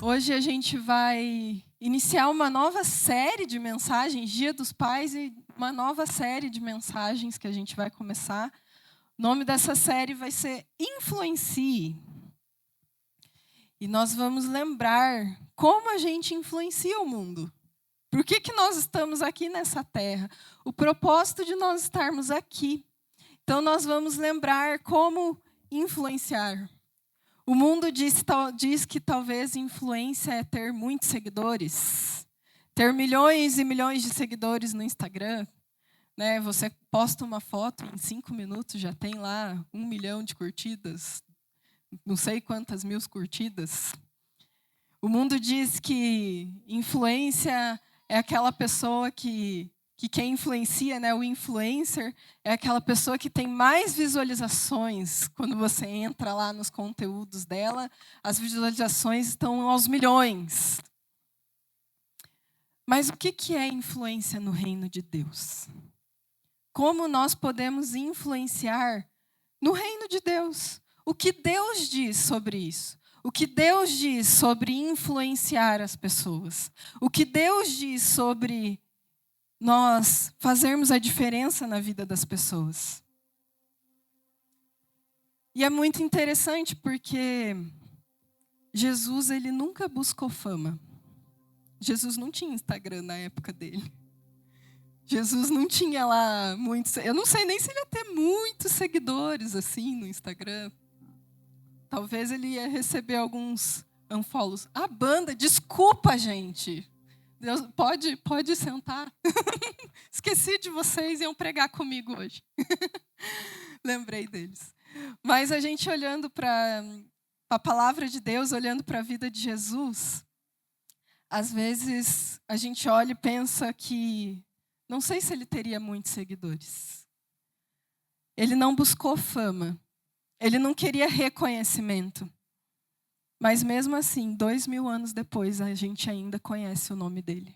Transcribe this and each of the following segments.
Hoje a gente vai iniciar uma nova série de mensagens, Dia dos Pais, e uma nova série de mensagens que a gente vai começar. O nome dessa série vai ser Influencie. E nós vamos lembrar como a gente influencia o mundo. Por que nós estamos aqui nessa terra? O propósito de nós estarmos aqui. Então, nós vamos lembrar como influenciar. O mundo diz que talvez influência é ter muitos seguidores. Ter milhões e milhões de seguidores no Instagram. Né? Você posta uma foto, em 5 minutos já tem lá 1 milhão de curtidas. Não sei quantas mil curtidas. O mundo diz que influência é aquela pessoa que quem influencia, né, o influencer, é aquela pessoa que tem mais visualizações. Quando você entra lá nos conteúdos dela, as visualizações estão aos milhões. Mas o que é influência no reino de Deus? Como nós podemos influenciar no reino de Deus? O que Deus diz sobre isso? O que Deus diz sobre influenciar as pessoas? O que Deus diz sobre nós fazermos a diferença na vida das pessoas? E é muito interessante porque Jesus, ele nunca buscou fama. Jesus não tinha Instagram na época dele. Jesus não tinha lá muitos... Eu não sei nem se ele ia ter muitos seguidores assim no Instagram. Talvez ele ia receber alguns unfollows. A banda, desculpa, gente. Deus, pode sentar. Esqueci de vocês, iam pregar comigo hoje. Lembrei deles. Mas a gente olhando para a palavra de Deus, olhando para a vida de Jesus, às vezes a gente olha e pensa que não sei se ele teria muitos seguidores. Ele não buscou fama. Ele não queria reconhecimento. Mas mesmo assim, 2000 anos depois, a gente ainda conhece o nome dele.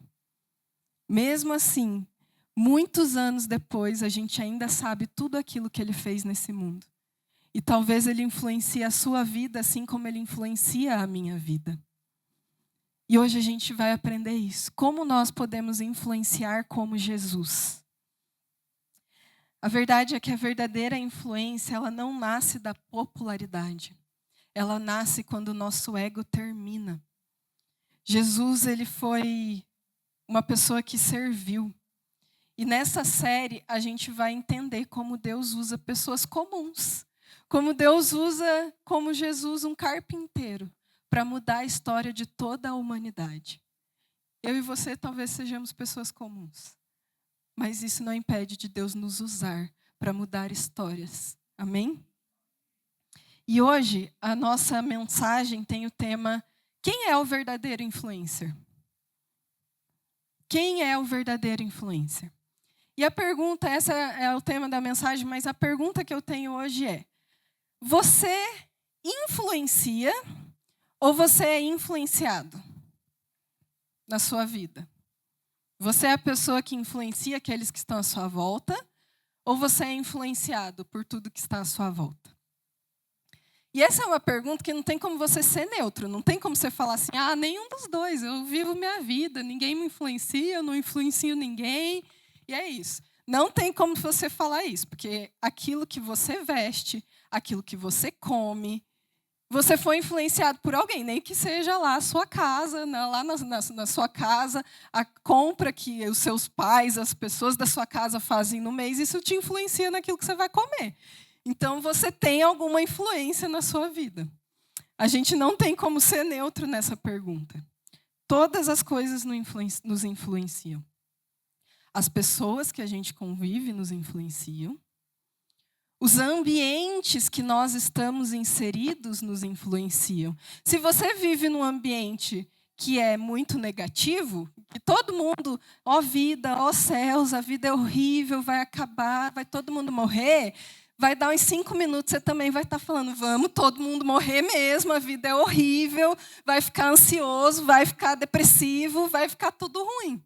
Mesmo assim, muitos anos depois, a gente ainda sabe tudo aquilo que ele fez nesse mundo. E talvez ele influencie a sua vida assim como ele influencia a minha vida. E hoje a gente vai aprender isso. Como nós podemos influenciar como Jesus? A verdade é que a verdadeira influência, ela não nasce da popularidade. Ela nasce quando o nosso ego termina. Jesus, ele foi uma pessoa que serviu. E nessa série, a gente vai entender como Deus usa pessoas comuns. Como Deus usa, como Jesus, um carpinteiro, para mudar a história de toda a humanidade. Eu e você talvez sejamos pessoas comuns. Mas isso não impede de Deus nos usar para mudar histórias. Amém? E hoje, a nossa mensagem tem o tema: quem é o verdadeiro influencer? Quem é o verdadeiro influencer? E a pergunta, essa é o tema da mensagem, mas a pergunta que eu tenho hoje é: você influencia ou você é influenciado na sua vida? Você é a pessoa que influencia aqueles que estão à sua volta, ou você é influenciado por tudo que está à sua volta? E essa é uma pergunta que não tem como você ser neutro, não tem como você falar assim: nenhum dos dois, eu vivo minha vida, ninguém me influencia, eu não influencio ninguém, e é isso. Não tem como você falar isso, porque aquilo que você veste, aquilo que você come, você foi influenciado por alguém, nem que seja lá a sua casa, lá na sua casa, a compra que os seus pais, as pessoas da sua casa fazem no mês, isso te influencia naquilo que você vai comer. Então, você tem alguma influência na sua vida. A gente não tem como ser neutro nessa pergunta. Todas as coisas nos influenciam. As pessoas que a gente convive nos influenciam. Os ambientes que nós estamos inseridos nos influenciam. Se você vive num ambiente que é muito negativo, que todo mundo, vida, céus, a vida é horrível, vai acabar, vai todo mundo morrer, vai dar uns 5 minutos, você também vai estar falando: vamos todo mundo morrer mesmo, a vida é horrível, vai ficar ansioso, vai ficar depressivo, vai ficar tudo ruim.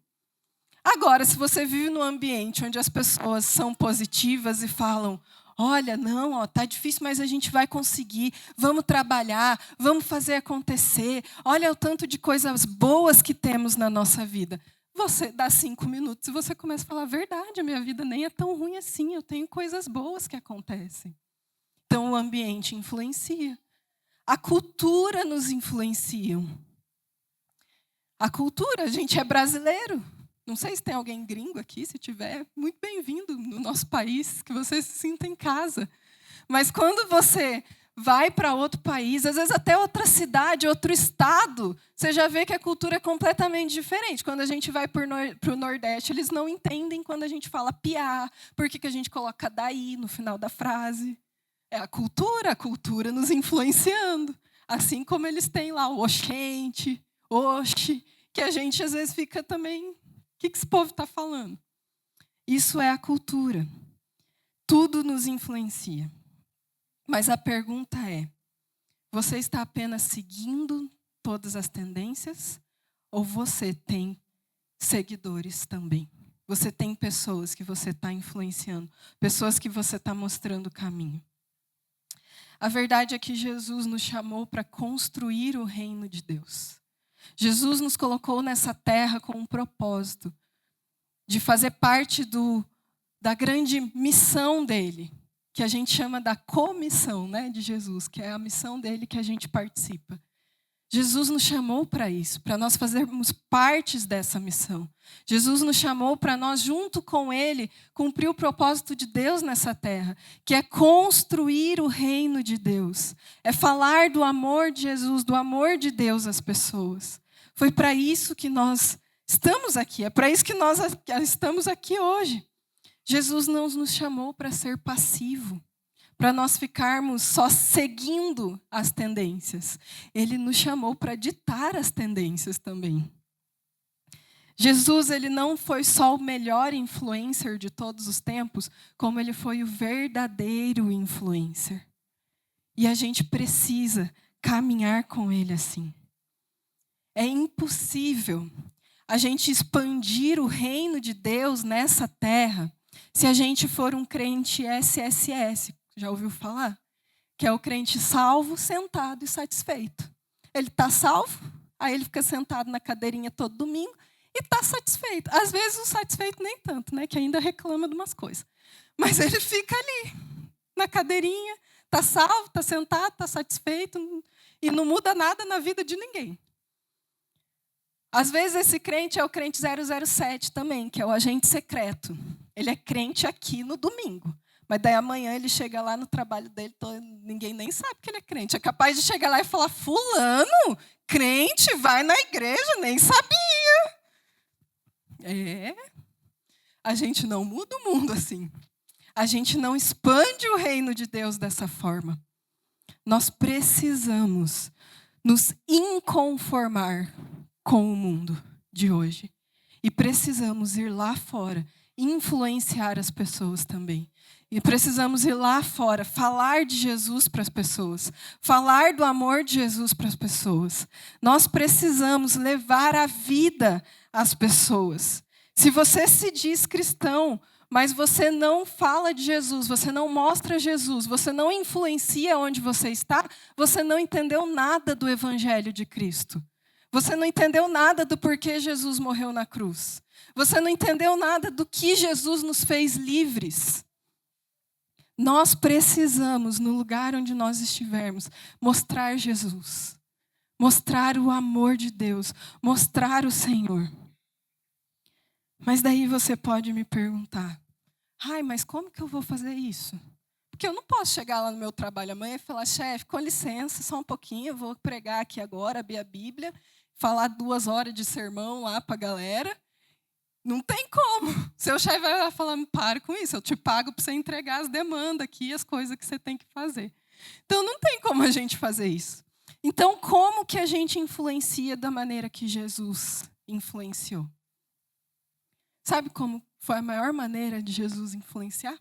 Agora, se você vive num ambiente onde as pessoas são positivas e falam: Olha, não, ó, tá difícil, mas a gente vai conseguir. Vamos trabalhar, vamos fazer acontecer. Olha o tanto de coisas boas que temos na nossa vida. Você dá 5 minutos e você começa a falar: verdade, a minha vida nem é tão ruim assim, eu tenho coisas boas que acontecem. Então o ambiente influencia. A cultura nos influencia. A cultura, a gente é brasileiro. Não sei se tem alguém gringo aqui, se tiver, muito bem-vindo no nosso país, que você se sinta em casa. Mas quando você vai para outro país, às vezes até outra cidade, outro estado, você já vê que a cultura é completamente diferente. Quando a gente vai para o Nordeste, eles não entendem quando a gente fala piá, por que a gente coloca daí no final da frase. É a cultura nos influenciando. Assim como eles têm lá o oxente, oxe, que a gente às vezes fica também: o que esse povo está falando? Isso é a cultura. Tudo nos influencia. Mas a pergunta é: você está apenas seguindo todas as tendências? Ou você tem seguidores também? Você tem pessoas que você está influenciando, pessoas que você está mostrando o caminho. A verdade é que Jesus nos chamou para construir o reino de Deus. Jesus nos colocou nessa terra com um propósito de fazer parte da grande missão dele, que a gente chama da comissão, né, de Jesus, que é a missão dele que a gente participa. Jesus nos chamou para isso, para nós fazermos partes dessa missão. Jesus nos chamou para nós, junto com ele, cumprir o propósito de Deus nessa terra, que é construir o reino de Deus. É falar do amor de Jesus, do amor de Deus às pessoas. Foi para isso que nós estamos aqui, é para isso que nós estamos aqui hoje. Jesus não nos chamou para ser passivo, para nós ficarmos só seguindo as tendências. Ele nos chamou para ditar as tendências também. Jesus, ele não foi só o melhor influencer de todos os tempos, como ele foi o verdadeiro influencer. E a gente precisa caminhar com ele assim. É impossível a gente expandir o reino de Deus nessa terra se a gente for um crente SSS. Já ouviu falar? Que é o crente salvo, sentado e satisfeito. Ele está salvo, aí ele fica sentado na cadeirinha todo domingo e está satisfeito. Às vezes o satisfeito nem tanto, né? Que ainda reclama de umas coisas. Mas ele fica ali, na cadeirinha, está salvo, está sentado, está satisfeito e não muda nada na vida de ninguém. Às vezes esse crente é o crente 007 também, que é o agente secreto. Ele é crente aqui no domingo. Mas daí amanhã ele chega lá no trabalho dele, ninguém nem sabe que ele é crente. É capaz de chegar lá e falar: fulano, crente, vai na igreja, nem sabia. A gente não muda o mundo assim. A gente não expande o reino de Deus dessa forma. Nós precisamos nos inconformar com o mundo de hoje. E precisamos ir lá fora e influenciar as pessoas também. E precisamos ir lá fora, falar de Jesus para as pessoas, falar do amor de Jesus para as pessoas. Nós precisamos levar a vida às pessoas. Se você se diz cristão, mas você não fala de Jesus, você não mostra Jesus, você não influencia onde você está, você não entendeu nada do Evangelho de Cristo. Você não entendeu nada do porquê Jesus morreu na cruz. Você não entendeu nada do que Jesus nos fez livres. Nós precisamos, no lugar onde nós estivermos, mostrar Jesus. Mostrar o amor de Deus. Mostrar o Senhor. Mas daí você pode me perguntar: mas como que eu vou fazer isso? Porque eu não posso chegar lá no meu trabalho amanhã e falar: chefe, com licença, só um pouquinho, eu vou pregar aqui agora, abrir a Bíblia, falar 2 horas de sermão lá para a galera. Não tem como. Seu chefe vai falar: para com isso, eu te pago para você entregar as demandas aqui, as coisas que você tem que fazer. Então não tem como a gente fazer isso. Então como que a gente influencia da maneira que Jesus influenciou? Sabe como foi a maior maneira de Jesus influenciar?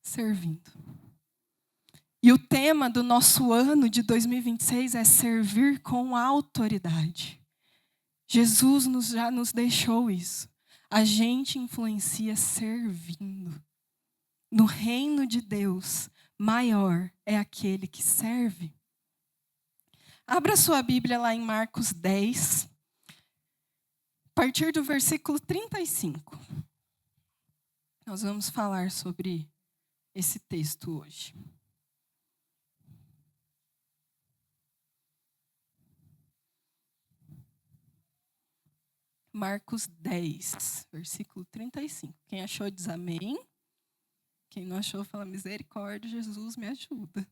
Servindo. E o tema do nosso ano de 2026 é servir com autoridade. Jesus já nos deixou isso. A gente influencia servindo. No reino de Deus, maior é aquele que serve. Abra sua Bíblia lá em Marcos 10, a partir do versículo 35. Nós vamos falar sobre esse texto hoje. Marcos 10, versículo 35. Quem achou diz amém. Quem não achou fala misericórdia, Jesus me ajuda.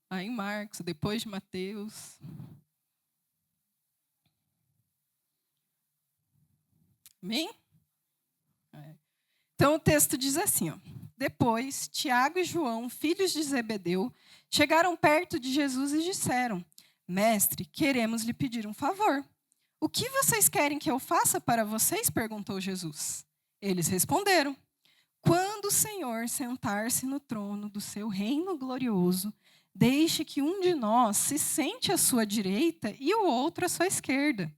Aí em Marcos, depois de Mateus. Amém? Então o texto diz assim, ó. Depois, Tiago e João, filhos de Zebedeu, chegaram perto de Jesus e disseram: Mestre, queremos lhe pedir um favor. O que vocês querem que eu faça para vocês? Perguntou Jesus. Eles responderam: Quando o Senhor sentar-se no trono do seu reino glorioso, deixe que um de nós se sente à sua direita e o outro à sua esquerda.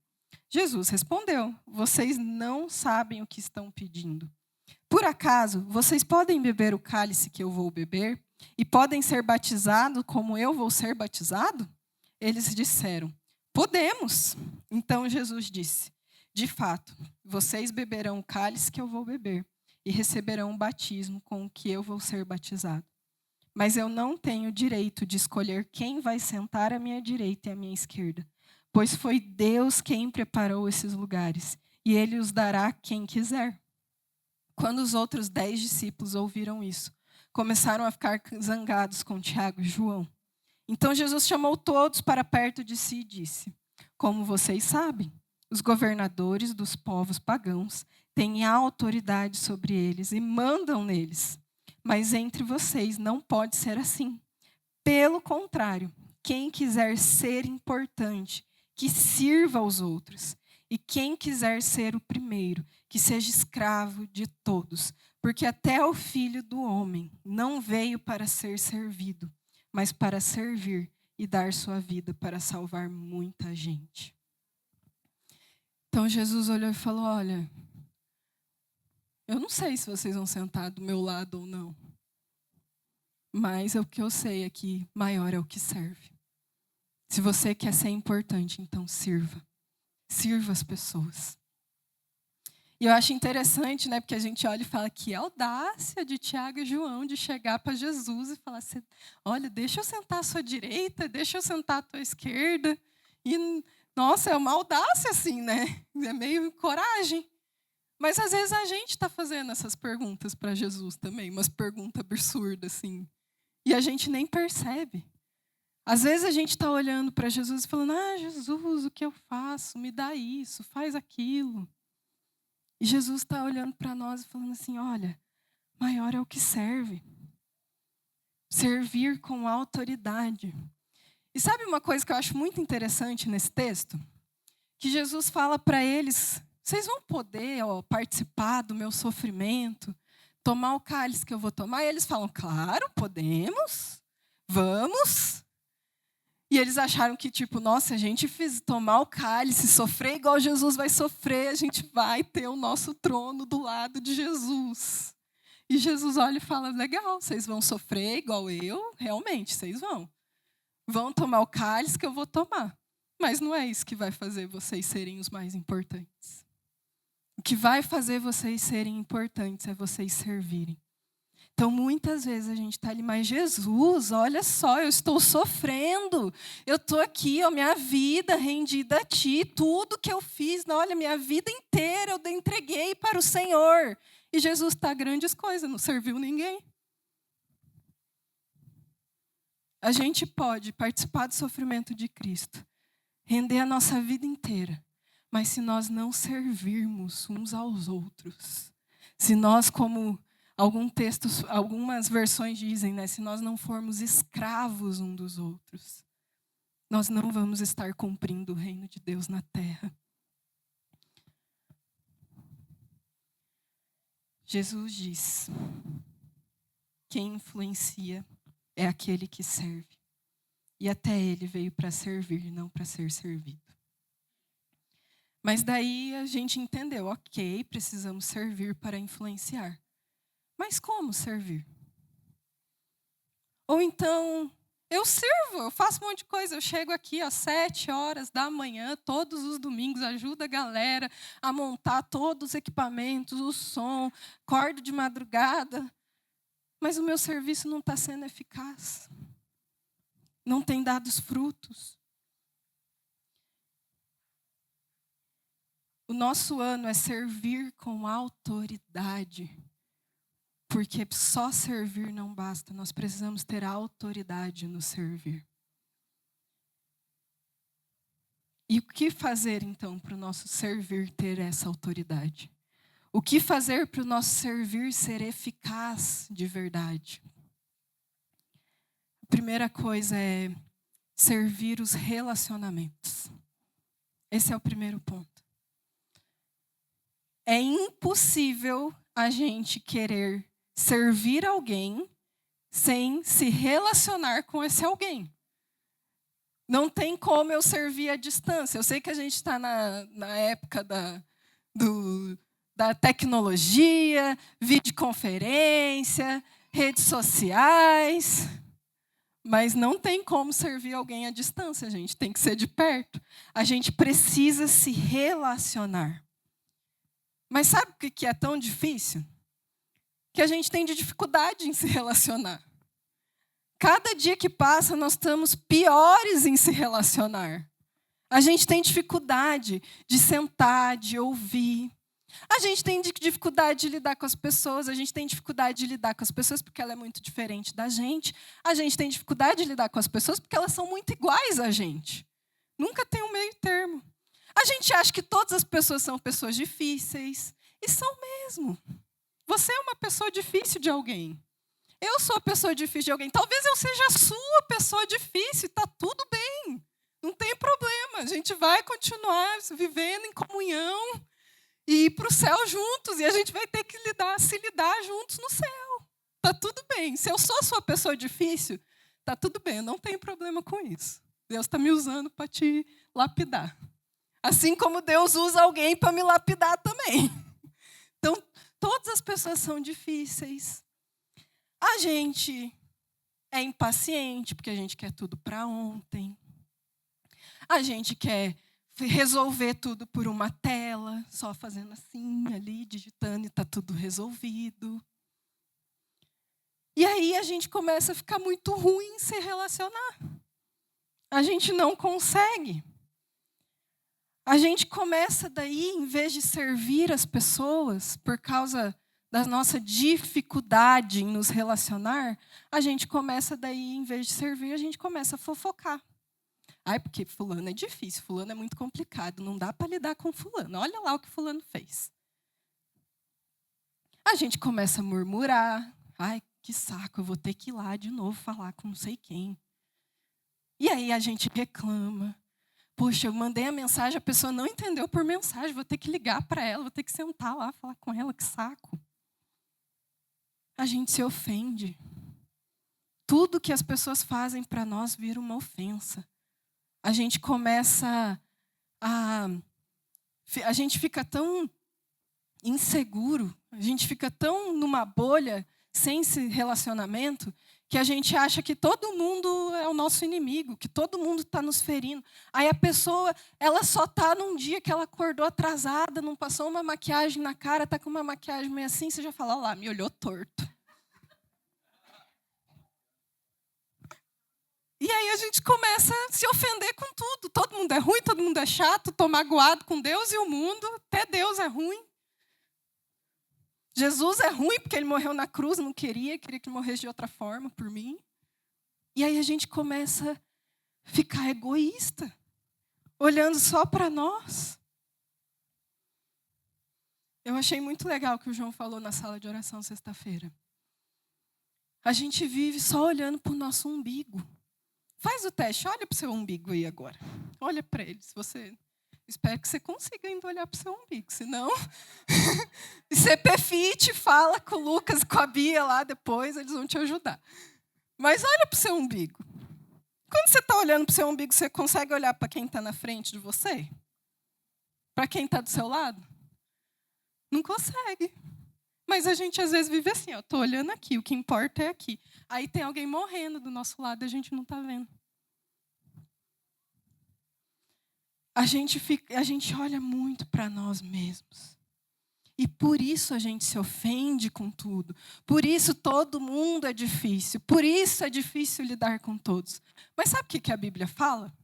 Jesus respondeu: Vocês não sabem o que estão pedindo. Por acaso, vocês podem beber o cálice que eu vou beber? E podem ser batizados como eu vou ser batizado? Eles disseram: Podemos. Então Jesus disse: De fato, vocês beberão o cálice que eu vou beber e receberão o batismo com o que eu vou ser batizado. Mas eu não tenho direito de escolher quem vai sentar à minha direita e à minha esquerda, pois foi Deus quem preparou esses lugares, e Ele os dará a quem quiser. Quando os outros 10 discípulos ouviram isso, começaram a ficar zangados com Tiago e João. Então Jesus chamou todos para perto de si e disse: Como vocês sabem, os governadores dos povos pagãos têm autoridade sobre eles e mandam neles. Mas entre vocês não pode ser assim. Pelo contrário, quem quiser ser importante, que sirva aos outros. E quem quiser ser o primeiro, que seja escravo de todos. Porque até o Filho do Homem não veio para ser servido, mas para servir e dar sua vida para salvar muita gente. Então Jesus olhou e falou: Olha, eu não sei se vocês vão sentar do meu lado ou não. Mas o que eu sei é que maior é o que serve. Se você quer ser importante, então sirva. Sirva as pessoas. E eu acho interessante, né, porque a gente olha e fala que audácia de Tiago e João de chegar para Jesus e falar assim: olha, deixa eu sentar à sua direita, deixa eu sentar à tua esquerda. E, nossa, é uma audácia assim, né? É meio coragem. Mas às vezes a gente está fazendo essas perguntas para Jesus também, umas perguntas absurdas assim. E a gente nem percebe. Às vezes a gente está olhando para Jesus e falando: Jesus, o que eu faço? Me dá isso, faz aquilo. E Jesus está olhando para nós e falando assim: olha, maior é o que serve. Servir com autoridade. E sabe uma coisa que eu acho muito interessante nesse texto? Que Jesus fala para eles: vocês vão poder participar do meu sofrimento, tomar o cálice que eu vou tomar? E eles falam: claro, podemos, vamos. E eles acharam que, tipo, nossa, a gente tomar o cálice, sofrer igual Jesus vai sofrer, a gente vai ter o nosso trono do lado de Jesus. E Jesus olha e fala: legal, vocês vão sofrer igual eu, realmente, vocês vão. Vão tomar o cálice que eu vou tomar. Mas não é isso que vai fazer vocês serem os mais importantes. O que vai fazer vocês serem importantes é vocês servirem. Então, muitas vezes a gente está ali: mas Jesus, olha só, eu estou sofrendo. Eu estou aqui, minha vida rendida a Ti. Tudo que eu fiz, olha, minha vida inteira eu entreguei para o Senhor. E Jesus está grandes coisas, não serviu ninguém. A gente pode participar do sofrimento de Cristo, render a nossa vida inteira. Mas se nós não servirmos uns aos outros, se nós, como algumas versões dizem, né, se nós não formos escravos uns dos outros, nós não vamos estar cumprindo o reino de Deus na terra. Jesus diz: quem influencia é aquele que serve. E até ele veio para servir, não para ser servido. Mas daí a gente entendeu, ok, precisamos servir para influenciar. Mas como servir? Ou então, eu sirvo, eu faço um monte de coisa. Eu chego aqui às 7h da manhã, todos os domingos, ajudo a galera a montar todos os equipamentos, o som, acordo de madrugada. Mas o meu serviço não está sendo eficaz. Não tem dado os frutos. O nosso ano é servir com autoridade. Porque só servir não basta, nós precisamos ter autoridade no servir. E o que fazer, então, para o nosso servir ter essa autoridade? O que fazer para o nosso servir ser eficaz de verdade? A primeira coisa é servir os relacionamentos. Esse é o primeiro ponto. É impossível a gente querer servir alguém sem se relacionar com esse alguém. Não tem como eu servir à distância. Eu sei que a gente está na época da tecnologia, videoconferência, redes sociais, mas não tem como servir alguém à distância, a gente tem que ser de perto. A gente precisa se relacionar. Mas sabe o que é tão difícil? Que a gente tem de dificuldade em se relacionar. Cada dia que passa, nós estamos piores em se relacionar. A gente tem dificuldade de sentar, de ouvir. A gente tem dificuldade de lidar com as pessoas. A gente tem dificuldade de lidar com as pessoas porque ela é muito diferente da gente. A gente tem dificuldade de lidar com as pessoas porque elas são muito iguais a gente. Nunca tem um meio termo. A gente acha que todas as pessoas são pessoas difíceis. E são mesmo. Você é uma pessoa difícil de alguém. Eu sou a pessoa difícil de alguém. Talvez eu seja a sua pessoa difícil. Está tudo bem. Não tem problema. A gente vai continuar vivendo em comunhão e ir para o céu juntos. E a gente vai ter que se lidar juntos no céu. Está tudo bem. Se eu sou a sua pessoa difícil, está tudo bem. Eu não tenho problema com isso. Deus está me usando para te lapidar. Assim como Deus usa alguém para me lapidar também. Então, todas as pessoas são difíceis. A gente é impaciente, porque a gente quer tudo para ontem. A gente quer resolver tudo por uma tela, só fazendo assim, ali, digitando e está tudo resolvido. E aí a gente começa a ficar muito ruim em se relacionar. A gente não consegue. A gente começa daí, em vez de servir as pessoas, por causa da nossa dificuldade em nos relacionar, a gente começa daí, em vez de servir, a gente começa a fofocar. Ai, porque fulano é difícil, fulano é muito complicado, não dá para lidar com fulano. Olha lá o que fulano fez. A gente começa a murmurar. Ai, que saco, eu vou ter que ir lá de novo falar com não sei quem. E aí a gente reclama. Poxa, eu mandei a mensagem, a pessoa não entendeu por mensagem, vou ter que ligar para ela, vou ter que sentar lá, falar com ela, que saco. A gente se ofende. Tudo que as pessoas fazem para nós vira uma ofensa. A gente começa a gente fica tão inseguro, a gente fica tão numa bolha, sem esse relacionamento, que a gente acha que todo mundo é o nosso inimigo, que todo mundo está nos ferindo. Aí a pessoa, ela só está num dia que ela acordou atrasada, não passou uma maquiagem na cara, está com uma maquiagem meio assim, você já fala, olha lá, me olhou torto. E aí a gente começa a se ofender com tudo. Todo mundo é ruim, todo mundo é chato, estou magoado com Deus e o mundo, até Deus é ruim. Jesus é ruim porque ele morreu na cruz, não queria que ele morresse de outra forma por mim. E aí a gente começa a ficar egoísta, olhando só para nós. Eu achei muito legal o que o João falou na sala de oração sexta-feira. A gente vive só olhando para o nosso umbigo. Faz o teste, olha para o seu umbigo aí agora. Olha para ele, se você... Espero que você consiga ainda olhar para o seu umbigo, senão... CP Fit, fala com o Lucas e com a Bia lá depois, eles vão te ajudar. Mas olha para o seu umbigo. Quando você está olhando para o seu umbigo, você consegue olhar para quem está na frente de você? para quem está do seu lado? Não consegue. Mas a gente às vezes vive assim, estou olhando aqui, o que importa é aqui. Aí tem alguém morrendo do nosso lado e a gente não está vendo. A gente olha muito para nós mesmos. E por isso a gente se ofende com tudo. Por isso todo mundo é difícil. Por isso é difícil lidar com todos. Mas sabe o que a Bíblia fala?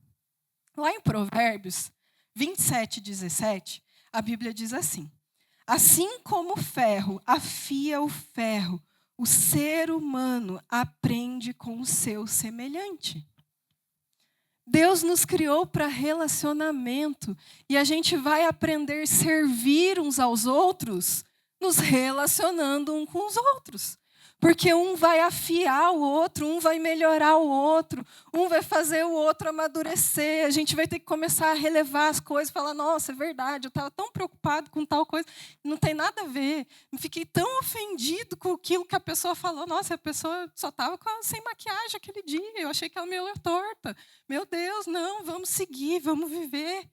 Lá em Provérbios 27:17, a Bíblia diz assim: assim como o ferro afia o ferro, o ser humano aprende com o seu semelhante. Deus nos criou para relacionamento e a gente vai aprender a servir uns aos outros nos relacionando uns com os outros. Porque um vai afiar o outro, um vai melhorar o outro, um vai fazer o outro amadurecer. A gente vai ter que começar a relevar as coisas, falar, nossa, é verdade, eu estava tão preocupado com tal coisa, não tem nada a ver. Eu fiquei tão ofendido com aquilo que a pessoa falou. Nossa, a pessoa só estava sem maquiagem aquele dia, eu achei que ela me olhou torta. Meu Deus, não, vamos seguir, vamos viver.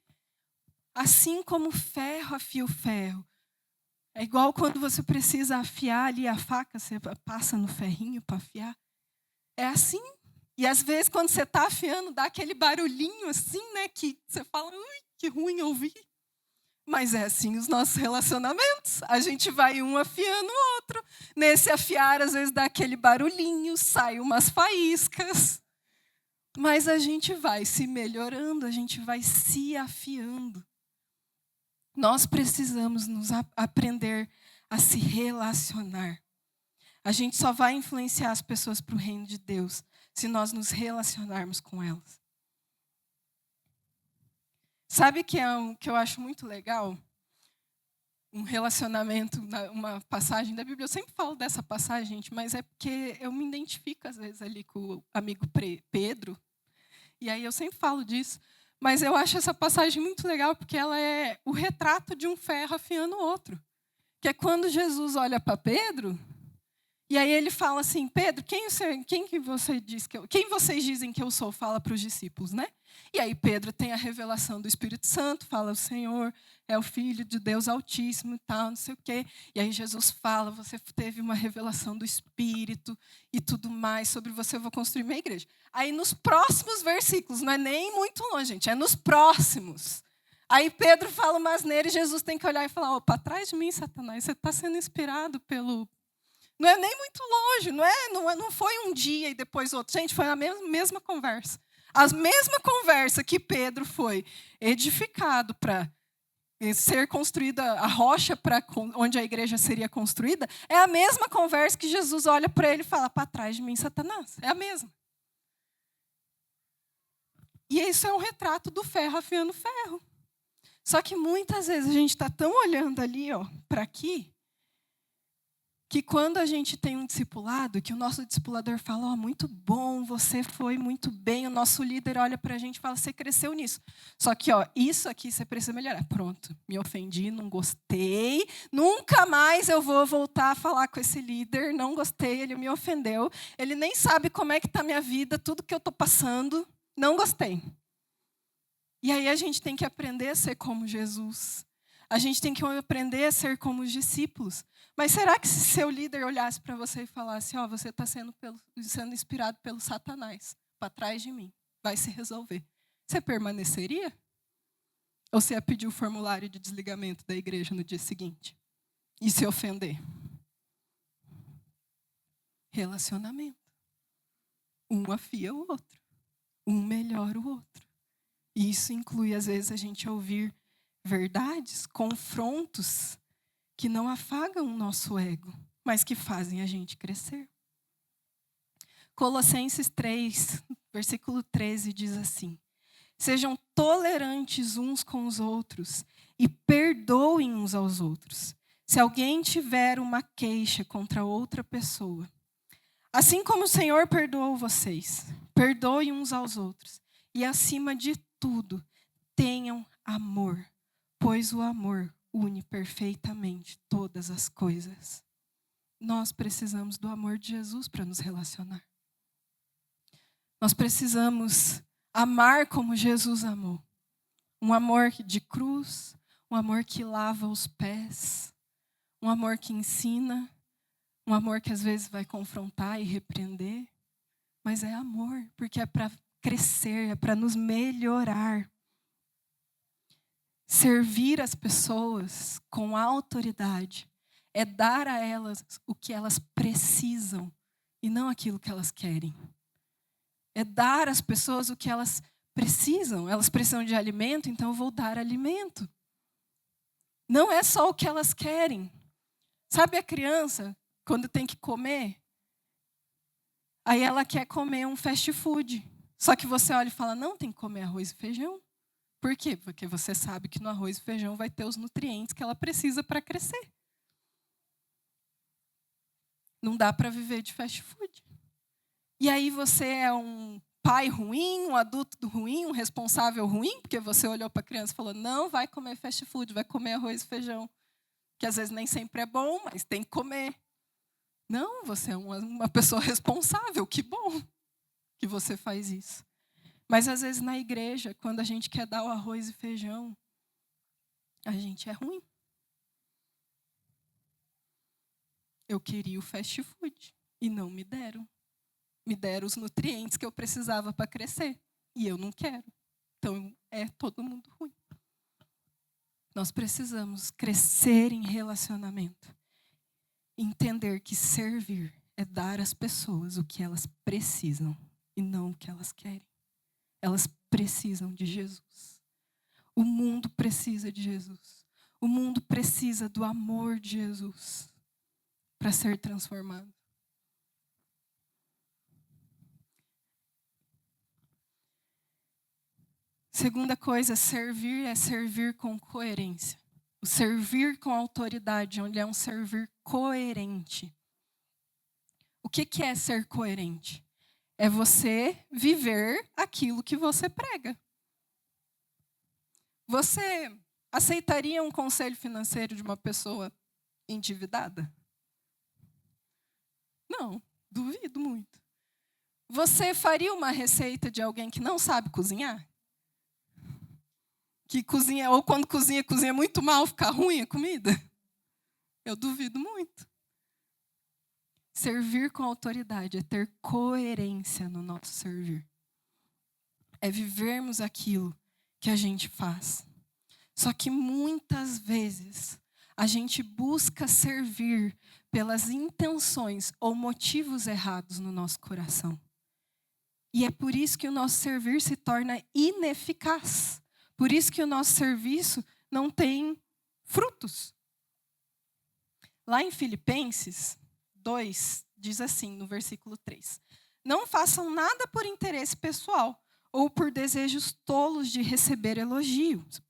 Assim como o ferro afia o ferro. É igual quando você precisa afiar ali a faca, você passa no ferrinho para afiar. É assim. E às vezes, quando você está afiando, dá aquele barulhinho assim, né? Que você fala, ui, que ruim ouvir. Mas é assim os nossos relacionamentos. A gente vai um afiando o outro. Nesse afiar, às vezes dá aquele barulhinho, sai umas faíscas. Mas a gente vai se melhorando, a gente vai se afiando. Nós precisamos aprender a se relacionar. A gente só vai influenciar as pessoas para o reino de Deus se nós nos relacionarmos com elas. Sabe que que eu acho muito legal? Um relacionamento, uma passagem da Bíblia. Eu sempre falo dessa passagem, gente, mas é porque eu me identifico às vezes ali com o amigo Pedro. E aí eu sempre falo disso. Mas eu acho essa passagem muito legal porque ela é o retrato de um ferro afiando o outro. Que é quando Jesus olha para Pedro, e aí ele fala assim, Pedro, quem vocês dizem que eu sou? Fala para os discípulos, né? E aí Pedro tem a revelação do Espírito Santo, fala, o Senhor é o Filho de Deus Altíssimo e tal, não sei o quê. E aí Jesus fala, você teve uma revelação do Espírito e tudo mais, sobre você eu vou construir minha igreja. Aí nos próximos versículos, não é nem muito longe, gente, é nos próximos. Aí Pedro fala uma asneira e Jesus tem que olhar e falar, para trás de mim, Satanás, você está sendo inspirado pelo... Não é nem muito longe, não foi um dia e depois outro. Gente, foi a mesma conversa. A mesma conversa que Pedro foi edificado para ser construída, a rocha para onde a igreja seria construída, é a mesma conversa que Jesus olha para ele e fala, para trás de mim, Satanás. É a mesma. E isso é um retrato do ferro afiando ferro. Só que muitas vezes a gente está tão olhando ali, para aqui, que quando a gente tem um discipulado, que o nosso discipulador fala, muito bom, você foi muito bem, o nosso líder olha para a gente e fala, você cresceu nisso. Só que, isso aqui você precisa melhorar. Pronto, me ofendi, não gostei, nunca mais eu vou voltar a falar com esse líder, não gostei, ele me ofendeu, ele nem sabe como é que está a minha vida, tudo que eu estou passando, não gostei. E aí a gente tem que aprender a ser como Jesus. A gente tem que aprender a ser como os discípulos. Mas será que se seu líder olhasse para você e falasse, você está sendo inspirado pelo Satanás, para trás de mim, vai se resolver. Você permaneceria? Ou você ia pedir o formulário de desligamento da igreja no dia seguinte? E se ofender? Relacionamento. Um afia o outro. Um melhora o outro. E isso inclui, às vezes, a gente ouvir verdades, confrontos que não afagam o nosso ego, mas que fazem a gente crescer. Colossenses 3, versículo 13 diz assim: sejam tolerantes uns com os outros e perdoem uns aos outros, se alguém tiver uma queixa contra outra pessoa. Assim como o Senhor perdoou vocês, perdoem uns aos outros. E acima de tudo, tenham amor, pois o amor une perfeitamente todas as coisas. Nós precisamos do amor de Jesus para nos relacionar. Nós precisamos amar como Jesus amou. Um amor de cruz, um amor que lava os pés, um amor que ensina, um amor que às vezes vai confrontar e repreender, mas é amor, porque é para crescer, é para nos melhorar. Servir as pessoas com autoridade é dar a elas o que elas precisam e não aquilo que elas querem. É dar às pessoas o que elas precisam. Elas precisam de alimento, então eu vou dar alimento. Não é só o que elas querem. Sabe a criança, quando tem que comer? Aí ela quer comer um fast food. Só que você olha e fala, não, tem que comer arroz e feijão. Por quê? Porque você sabe que no arroz e feijão vai ter os nutrientes que ela precisa para crescer. Não dá para viver de fast food. E aí você é um pai ruim, um adulto ruim, um responsável ruim, porque você olhou para a criança e falou, não vai comer fast food, vai comer arroz e feijão. Que às vezes nem sempre é bom, mas tem que comer. Não, você é uma pessoa responsável, que bom que você faz isso. Mas às vezes na igreja, quando a gente quer dar o arroz e feijão, a gente é ruim. Eu queria o fast food e não me deram. Me deram os nutrientes que eu precisava para crescer e eu não quero. Então é todo mundo ruim. Nós precisamos crescer em relacionamento. Entender que servir é dar às pessoas o que elas precisam e não o que elas querem. Elas precisam de Jesus. O mundo precisa de Jesus. O mundo precisa do amor de Jesus para ser transformado. Segunda coisa, servir é servir com coerência. O servir com autoridade, onde é um servir coerente. O que é ser coerente? É você viver aquilo que você prega. Você aceitaria um conselho financeiro de uma pessoa endividada? Não, duvido muito. Você faria uma receita de alguém que não sabe cozinhar? Que cozinha, ou quando cozinha muito mal, fica ruim a comida? Eu duvido muito. Servir com autoridade é ter coerência no nosso servir. É vivermos aquilo que a gente faz. Só que muitas vezes a gente busca servir pelas intenções ou motivos errados no nosso coração. E é por isso que o nosso servir se torna ineficaz. Por isso que o nosso serviço não tem frutos. Lá em Filipenses 2, diz assim, no versículo 3. Não façam nada por interesse pessoal ou por desejos tolos de receber elogios,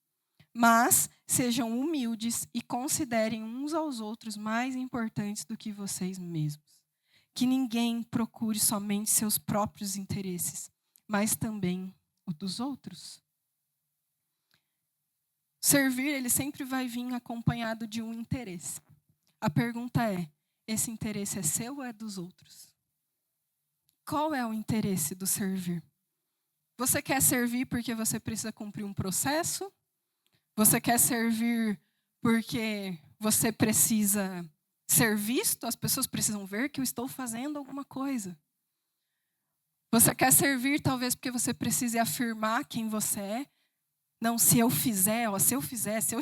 mas sejam humildes e considerem uns aos outros mais importantes do que vocês mesmos. Que ninguém procure somente seus próprios interesses, mas também o dos outros. Servir, ele sempre vai vir acompanhado de um interesse. A pergunta é, esse interesse é seu ou é dos outros? Qual é o interesse do servir? Você quer servir porque você precisa cumprir um processo? Você quer servir porque você precisa ser visto? As pessoas precisam ver que eu estou fazendo alguma coisa. Você quer servir talvez porque você precise afirmar quem você é? Não, se eu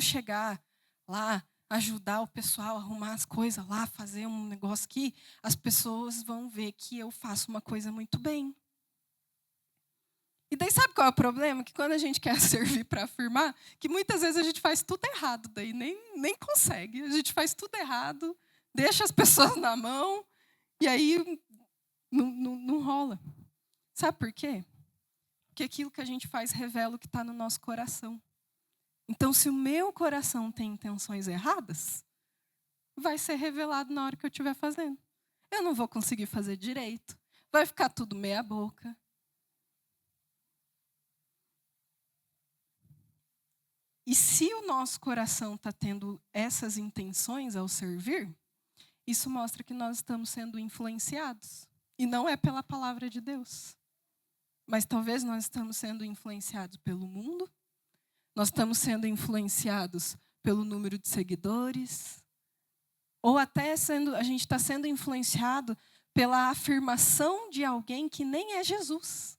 chegar lá, ajudar o pessoal a arrumar as coisas lá, fazer um negócio aqui, as pessoas vão ver que eu faço uma coisa muito bem. E daí sabe qual é o problema? Que quando a gente quer servir para afirmar, que muitas vezes a gente faz tudo errado, daí nem consegue. A gente faz tudo errado, deixa as pessoas na mão, e aí não rola. Sabe por quê? Porque aquilo que a gente faz revela o que está no nosso coração. Então, se o meu coração tem intenções erradas, vai ser revelado na hora que eu estiver fazendo. Eu não vou conseguir fazer direito. Vai ficar tudo meia boca. E se o nosso coração está tendo essas intenções ao servir, isso mostra que nós estamos sendo influenciados. E não é pela palavra de Deus. Mas talvez nós estamos sendo influenciados pelo mundo. Nós estamos sendo influenciados pelo número de seguidores, ou até a gente está sendo influenciado pela afirmação de alguém que nem é Jesus.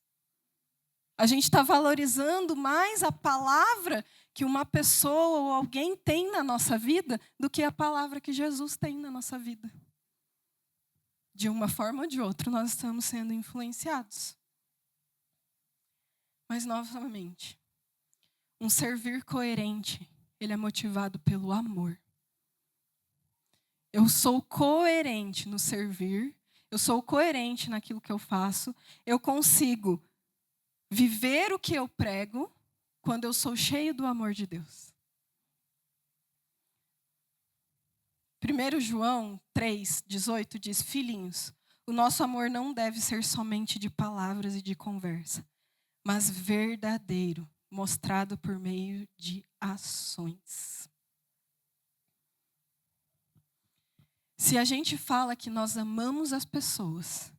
A gente está valorizando mais a palavra que uma pessoa ou alguém tem na nossa vida do que a palavra que Jesus tem na nossa vida. De uma forma ou de outra, nós estamos sendo influenciados. Mas, novamente, um servir coerente, ele é motivado pelo amor. Eu sou coerente no servir, eu sou coerente naquilo que eu faço, eu consigo viver o que eu prego quando eu sou cheio do amor de Deus. 1 João 3,18 diz: Filhinhos, o nosso amor não deve ser somente de palavras e de conversa, mas verdadeiro, mostrado por meio de ações. Se a gente fala que nós amamos as pessoas,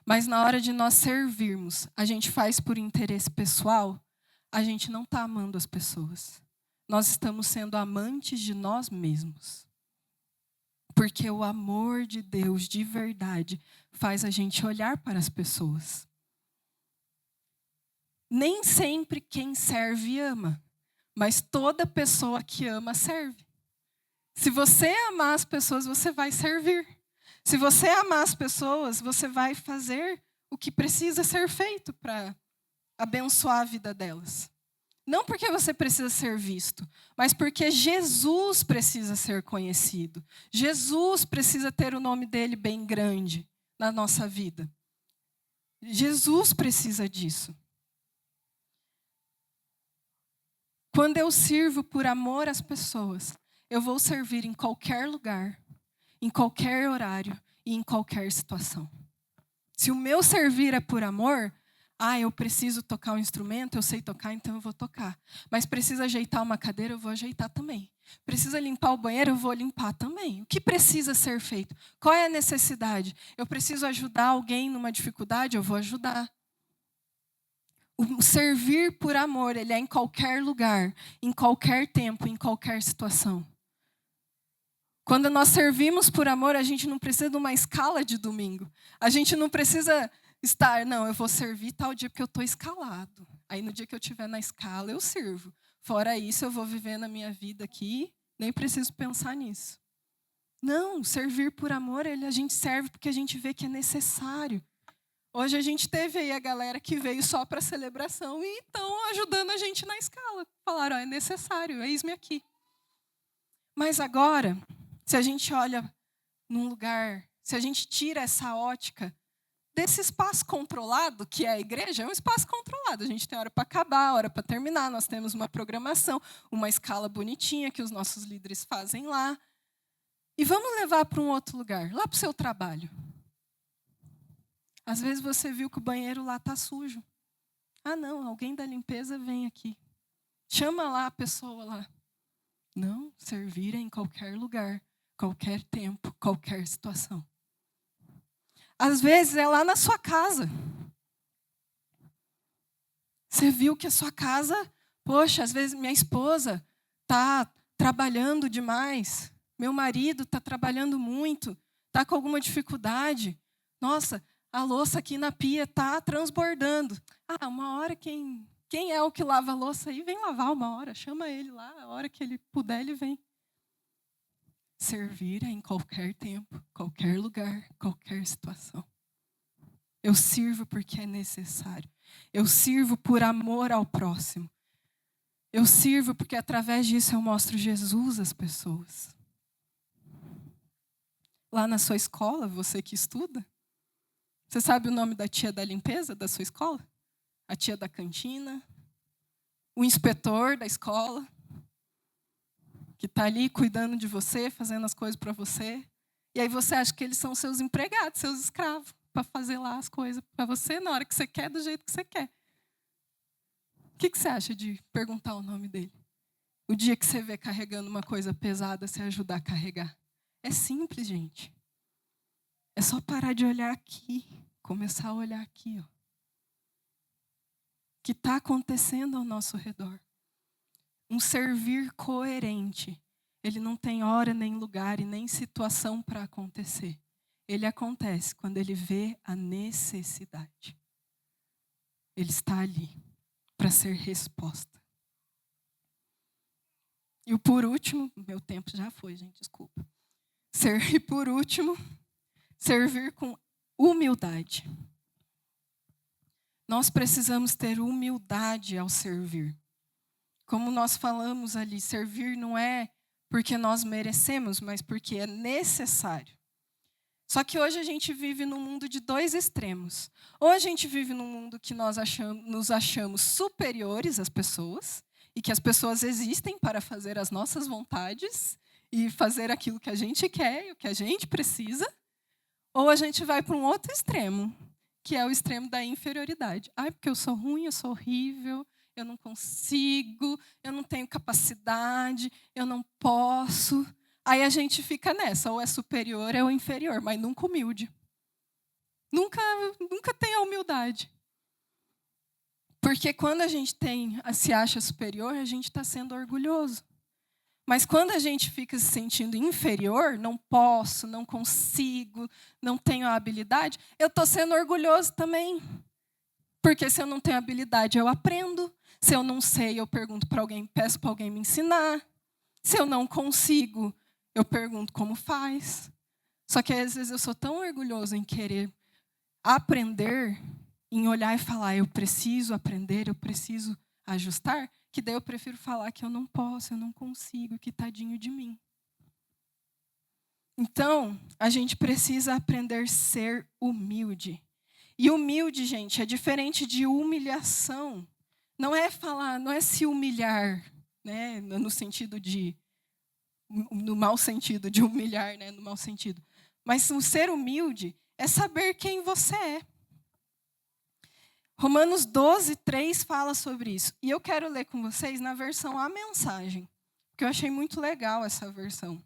mas na hora de nós servirmos, a gente faz por interesse pessoal, a gente não está amando as pessoas. Nós estamos sendo amantes de nós mesmos. Porque o amor de Deus, de verdade, faz a gente olhar para as pessoas. Nem sempre quem serve ama, mas toda pessoa que ama serve. Se você amar as pessoas, você vai servir. Se você amar as pessoas, você vai fazer o que precisa ser feito para abençoar a vida delas. Não porque você precisa ser visto, mas porque Jesus precisa ser conhecido. Jesus precisa ter o nome dele bem grande na nossa vida. Jesus precisa disso. Quando eu sirvo por amor às pessoas, eu vou servir em qualquer lugar, em qualquer horário e em qualquer situação. Se o meu servir é por amor, eu preciso tocar um instrumento, eu sei tocar, então eu vou tocar. Mas precisa ajeitar uma cadeira, eu vou ajeitar também. Precisa limpar o banheiro, eu vou limpar também. O que precisa ser feito? Qual é a necessidade? Eu preciso ajudar alguém numa dificuldade, eu vou ajudar. O servir por amor, ele é em qualquer lugar, em qualquer tempo, em qualquer situação. Quando nós servimos por amor, a gente não precisa de uma escala de domingo. A gente não precisa eu vou servir tal dia porque eu estou escalado. Aí no dia que eu estiver na escala, eu sirvo. Fora isso, eu vou viver na minha vida aqui, nem preciso pensar nisso. Não, servir por amor, a gente serve porque a gente vê que é necessário. Hoje a gente teve aí a galera que veio só para a celebração e estão ajudando a gente na escala. Falaram, é necessário, eis-me aqui. Mas agora, se a gente olha num lugar, se a gente tira essa ótica desse espaço controlado, que é a igreja, é um espaço controlado. A gente tem hora para acabar, hora para terminar, nós temos uma programação, uma escala bonitinha que os nossos líderes fazem lá. E vamos levar para um outro lugar, lá para o seu trabalho. Às vezes você viu que o banheiro lá está sujo. Não, alguém da limpeza vem aqui. Chama lá a pessoa lá. Não, servir é em qualquer lugar, qualquer tempo, qualquer situação. Às vezes é lá na sua casa. Você viu que a sua casa, poxa, às vezes minha esposa está trabalhando demais, meu marido está trabalhando muito, está com alguma dificuldade. Nossa, a louça aqui na pia está transbordando. Uma hora quem é o que lava a louça aí, vem lavar uma hora, chama ele lá, a hora que ele puder, ele vem. Servir é em qualquer tempo, qualquer lugar, qualquer situação. Eu sirvo porque é necessário. Eu sirvo por amor ao próximo. Eu sirvo porque através disso eu mostro Jesus às pessoas. Lá na sua escola, você que estuda, você sabe o nome da tia da limpeza da sua escola? A tia da cantina? O inspetor da escola? Que está ali cuidando de você, fazendo as coisas para você. E aí você acha que eles são seus empregados, seus escravos, para fazer lá as coisas para você na hora que você quer, do jeito que você quer. O que você acha de perguntar o nome dele? O dia que você vê carregando uma coisa pesada, você ajudar a carregar. É simples, gente. É só parar de olhar aqui, começar a olhar aqui, ó. O que está acontecendo ao nosso redor. Um servir coerente ele não tem hora, nem lugar e nem situação para acontecer. Ele acontece quando ele vê a necessidade. Ele está ali para ser resposta. E o por último, meu tempo já foi, gente, desculpa. E por último, servir com humildade. Nós precisamos ter humildade ao servir. Como nós falamos ali, servir não é porque nós merecemos, mas porque é necessário. Só que hoje a gente vive num mundo de dois extremos. Ou a gente vive num mundo que nós nos achamos superiores às pessoas, e que as pessoas existem para fazer as nossas vontades e fazer aquilo que a gente quer e o que a gente precisa. Ou a gente vai para um outro extremo, que é o extremo da inferioridade. Ai, porque eu sou ruim, eu sou horrível, eu não consigo, eu não tenho capacidade, eu não posso. Aí a gente fica nessa, ou é superior ou inferior, mas nunca humilde. Nunca tem a humildade. Porque quando a gente se acha superior, a gente está sendo orgulhoso. Mas quando a gente fica se sentindo inferior, não posso, não consigo, não tenho a habilidade, eu estou sendo orgulhoso também. Porque se eu não tenho habilidade, eu aprendo. Se eu não sei, eu pergunto para alguém, peço para alguém me ensinar. Se eu não consigo, eu pergunto como faz. Só que às vezes eu sou tão orgulhoso em querer aprender, em olhar e falar, eu preciso aprender, eu preciso ajustar, que daí eu prefiro falar que eu não posso, eu não consigo, que tadinho de mim. Então, a gente precisa aprender a ser humilde. E humilde, gente, é diferente de humilhação. Não é falar, não é se humilhar, né, no sentido de, no mau sentido de humilhar, né, no mau sentido. Mas o ser humilde é saber quem você é. Romanos 12, 3 fala sobre isso. E eu quero ler com vocês na versão A Mensagem, porque eu achei muito legal essa versão.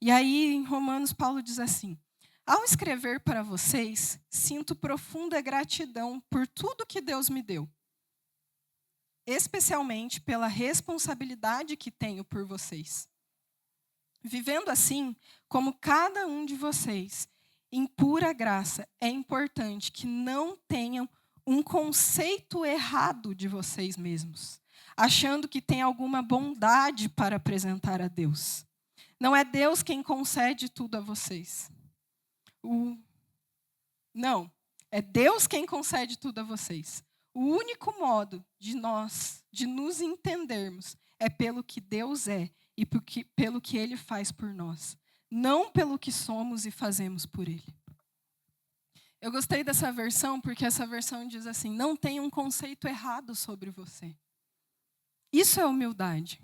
E aí, em Romanos, Paulo diz assim: ao escrever para vocês, sinto profunda gratidão por tudo que Deus me deu, especialmente pela responsabilidade que tenho por vocês. Vivendo assim, como cada um de vocês, em pura graça, é importante que não tenham um conceito errado de vocês mesmos, achando que tem alguma bondade para apresentar a Deus. Não é Deus quem concede tudo a vocês. Não, é Deus quem concede tudo a vocês. O único modo de nos entendermos, é pelo que Deus é e pelo que Ele faz por nós, não pelo que somos e fazemos por Ele. Eu gostei dessa versão porque essa versão diz assim: não tem um conceito errado sobre você. Isso é humildade.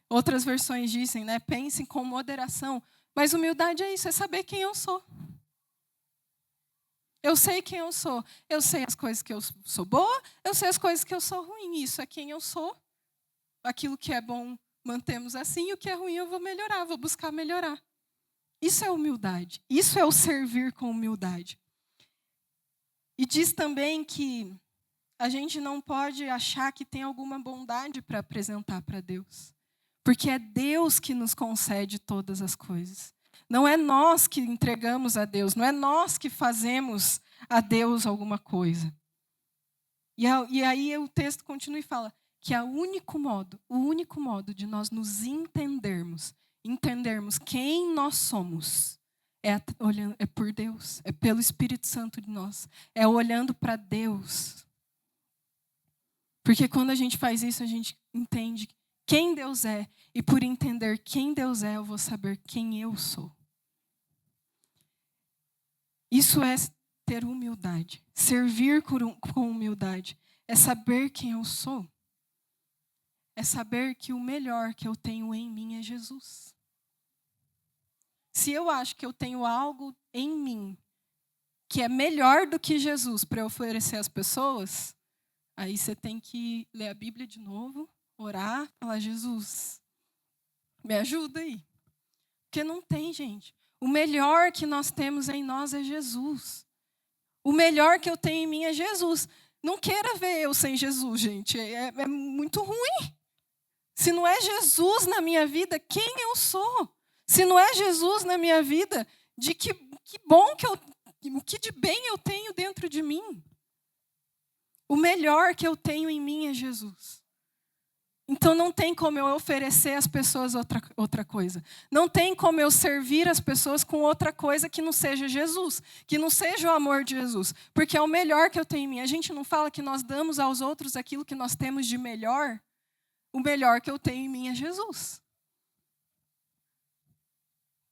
Outras versões dizem, né, pensem com moderação. Mas humildade é isso, é saber quem eu sou. Eu sei quem eu sou. Eu sei as coisas que eu sou boa, eu sei as coisas que eu sou ruim. Isso é quem eu sou. Aquilo que é bom, mantemos assim. E o que é ruim, eu vou melhorar, vou buscar melhorar. Isso é humildade. Isso é o servir com humildade. E diz também que a gente não pode achar que tem alguma bondade para apresentar para Deus. Porque é Deus que nos concede todas as coisas. Não é nós que entregamos a Deus, não é nós que fazemos a Deus alguma coisa. E aí o texto continua e fala que o único modo de nós nos entendermos quem nós somos, é por Deus, é pelo Espírito Santo de nós, é olhando para Deus. Porque quando a gente faz isso, a gente entende quem Deus é, e por entender quem Deus é, eu vou saber quem eu sou. Isso é ter humildade. Servir com humildade é saber quem eu sou. É saber que o melhor que eu tenho em mim é Jesus. Se eu acho que eu tenho algo em mim que é melhor do que Jesus para eu oferecer às pessoas, aí você tem que ler a Bíblia de novo, orar, falar: Jesus, me ajuda aí. Porque não tem, gente. O melhor que nós temos em nós é Jesus. O melhor que eu tenho em mim é Jesus. Não queira ver eu sem Jesus, gente. É muito ruim. Se não é Jesus na minha vida, quem eu sou? Se não é Jesus na minha vida, de que bom o que de bem eu tenho dentro de mim? O melhor que eu tenho em mim é Jesus. Então não tem como eu oferecer às pessoas outra coisa. Não tem como eu servir as pessoas com outra coisa que não seja Jesus, que não seja o amor de Jesus, porque é o melhor que eu tenho em mim. A gente não fala que nós damos aos outros aquilo que nós temos de melhor? O melhor que eu tenho em mim é Jesus.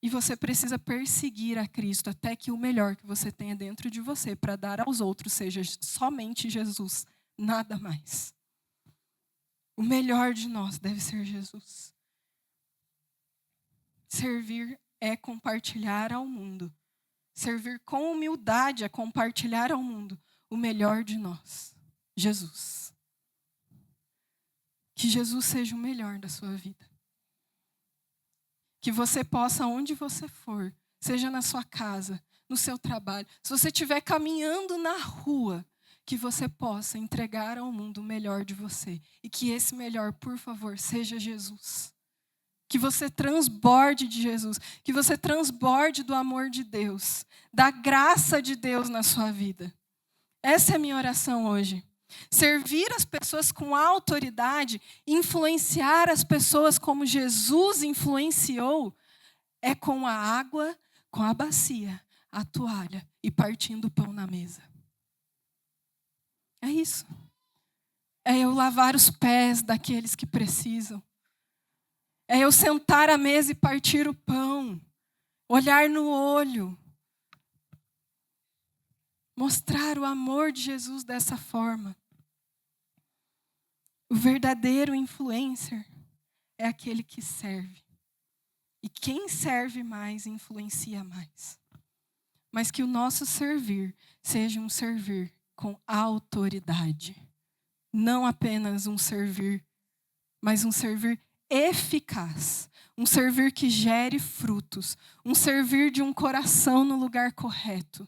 E você precisa perseguir a Cristo até que o melhor que você tenha dentro de você para dar aos outros seja somente Jesus, nada mais. O melhor de nós deve ser Jesus. Servir é compartilhar ao mundo. Servir com humildade é compartilhar ao mundo o melhor de nós, Jesus. Que Jesus seja o melhor da sua vida. Que você possa, onde você for, seja na sua casa, no seu trabalho, se você estiver caminhando na rua, que você possa entregar ao mundo o melhor de você. E que esse melhor, por favor, seja Jesus. Que você transborde de Jesus. Que você transborde do amor de Deus. Da graça de Deus na sua vida. Essa é a minha oração hoje. Servir as pessoas com autoridade, influenciar as pessoas como Jesus influenciou, é com a água, com a bacia, a toalha e partindo o pão na mesa. É isso. É eu lavar os pés daqueles que precisam. É eu sentar à mesa e partir o pão. Olhar no olho. Mostrar o amor de Jesus dessa forma. O verdadeiro influencer é aquele que serve. E quem serve mais, influencia mais. Mas que o nosso servir seja um servir com autoridade. Não apenas um servir, mas um servir eficaz. Um servir que gere frutos. Um servir de um coração no lugar correto.